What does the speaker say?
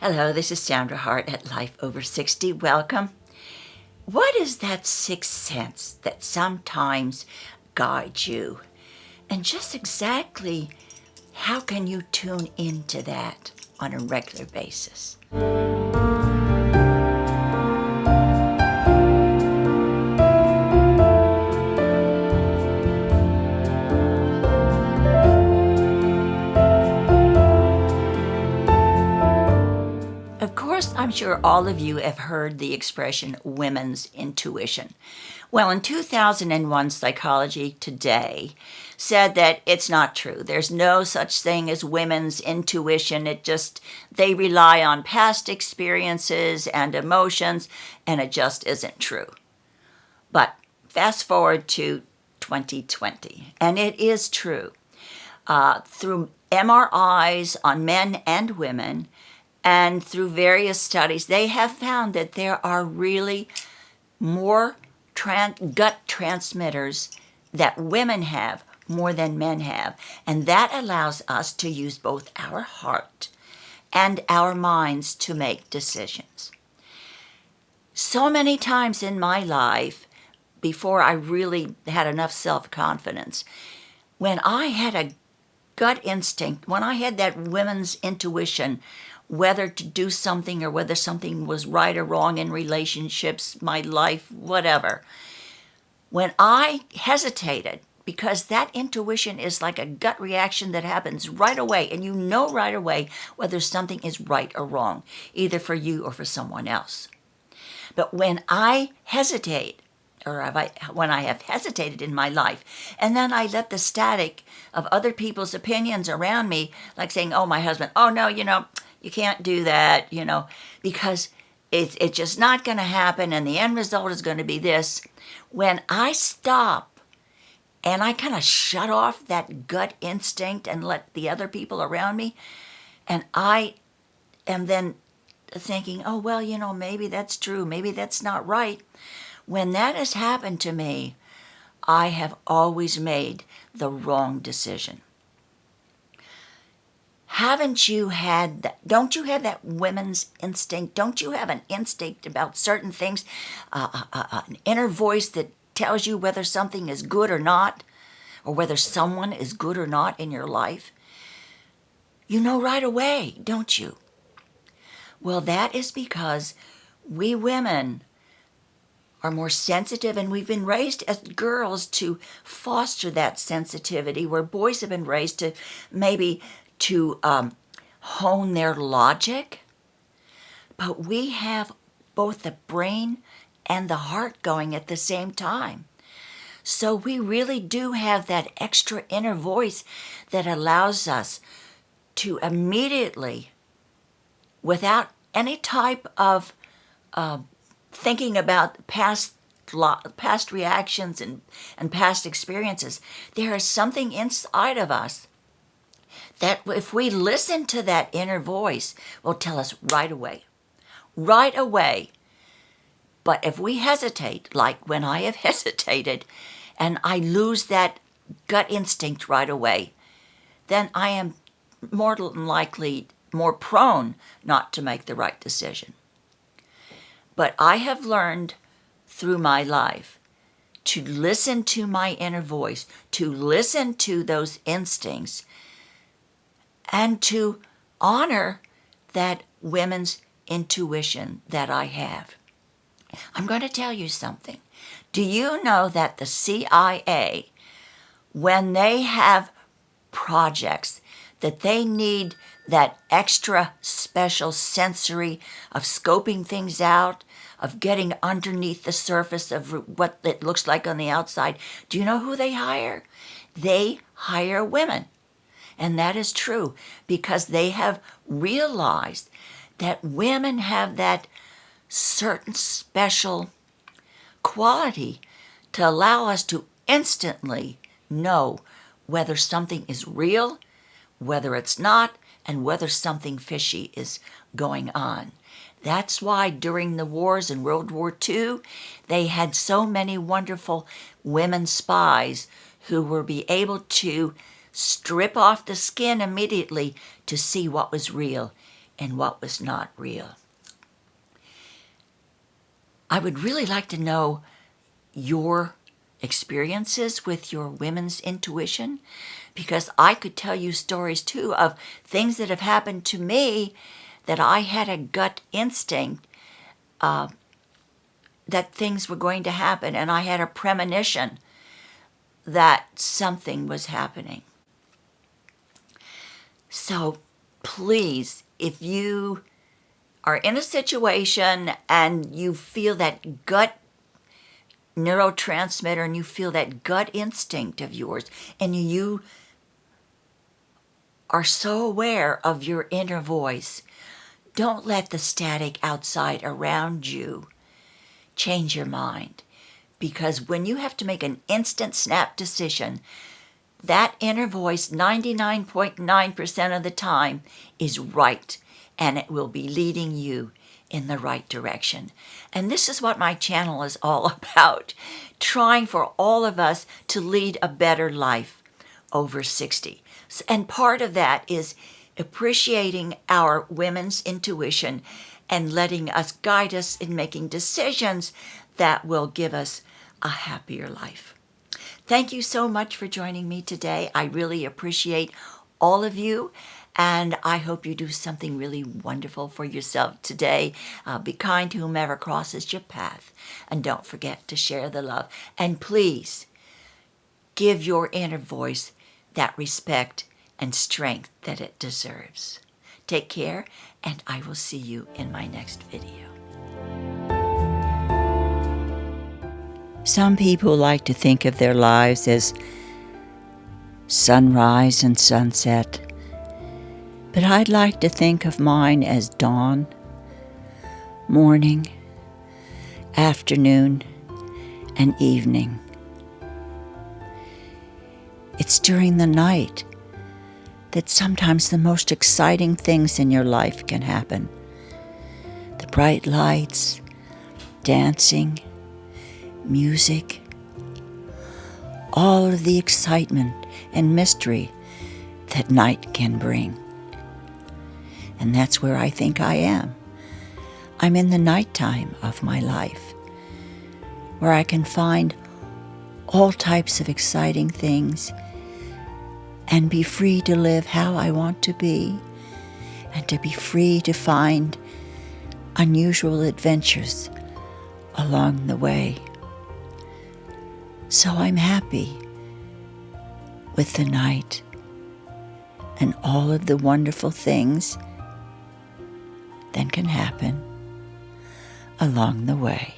Hello, this is Sandra Hart at Life Over 60. Welcome. What is that sixth sense that sometimes guides you? And just exactly how can you tune into that on a regular basis? Of course, I'm sure all of you have heard the expression women's intuition. Well, in 2001, Psychology Today said that it's not true. There's no such thing as women's intuition. They rely on past experiences and emotions, and it just isn't true. But fast forward to 2020, and it is true. Through MRIs on men and women, and through various studies, they have found that there are really more gut transmitters that women have more than men have. And that allows us to use both our heart and our minds to make decisions. So many times in my life, before I really had enough self-confidence, when I had a gut instinct, when I had that women's intuition, whether to do something or whether something was right or wrong in relationships, my life, whatever. When I hesitated, because that intuition is like a gut reaction that happens right away, and you know right away whether something is right or wrong, either for you or for someone else. But when I hesitate, when I have hesitated in my life, and then I let the static of other people's opinions around me, like saying, oh, my husband, oh, no, you can't do that, because it's just not going to happen, and the end result is going to be this. When I stop and I kind of shut off that gut instinct and let the other people around me, and I am then thinking, oh, well, maybe that's true, maybe that's not right. When that has happened to me, I have always made the wrong decision. Haven't you had that? Don't you have that women's instinct? Don't you have an instinct about certain things? An inner voice that tells you whether something is good or not, or whether someone is good or not in your life? You know right away, don't you? Well, that is because we women are more sensitive, and we've been raised as girls to foster that sensitivity, where boys have been raised to maybe to hone their logic. But we have both the brain and the heart going at the same time. So we really do have that extra inner voice that allows us to immediately, without any type of thinking about past reactions and past experiences, there is something inside of us that if we listen to that inner voice, will tell us right away. But if we hesitate, like when I have hesitated, and I lose that gut instinct right away, then I am more than likely more prone not to make the right decision. But I have learned through my life to listen to my inner voice, to listen to those instincts, and to honor that women's intuition that I have. I'm going to tell you something. Do you know that the CIA, when they have projects that they need that extra special sensory of scoping things out, of getting underneath the surface of what it looks like on the outside, do you know who they hire? They hire women. And that is true because they have realized that women have that certain special quality to allow us to instantly know whether something is real, whether it's not, and whether something fishy is going on. That's why during the wars in World War II, they had so many wonderful women spies who were able to strip off the skin immediately to see what was real and what was not real. I would really like to know your experiences with your women's intuition, because I could tell you stories too of things that have happened to me that I had a gut instinct that things were going to happen, and I had a premonition that something was happening. So please, if you are in a situation and you feel that gut neurotransmitter and you feel that gut instinct of yours, and you are so aware of your inner voice, don't let the static outside around you change your mind. Because when you have to make an instant snap decision, that inner voice 99.9% of the time is right, and it will be leading you in the right direction. And this is what my channel is all about, trying for all of us to lead a better life over 60. And part of that is appreciating our women's intuition and letting us guide us in making decisions that will give us a happier life. Thank you so much for joining me today. I really appreciate all of you, and I hope you do something really wonderful for yourself today. Be kind to whomever crosses your path, and don't forget to share the love. And please give your inner voice that respect and strength that it deserves. Take care, and I will see you in my next video. Some people like to think of their lives as sunrise and sunset, but I'd like to think of mine as dawn, morning, afternoon, and evening. It's during the night that sometimes the most exciting things in your life can happen. The bright lights, dancing, music, all of the excitement and mystery that night can bring. And that's where I think I am. I'm in the nighttime of my life, where I can find all types of exciting things and be free to live how I want to be, and to be free to find unusual adventures along the way. So I'm happy with the night and all of the wonderful things that can happen along the way.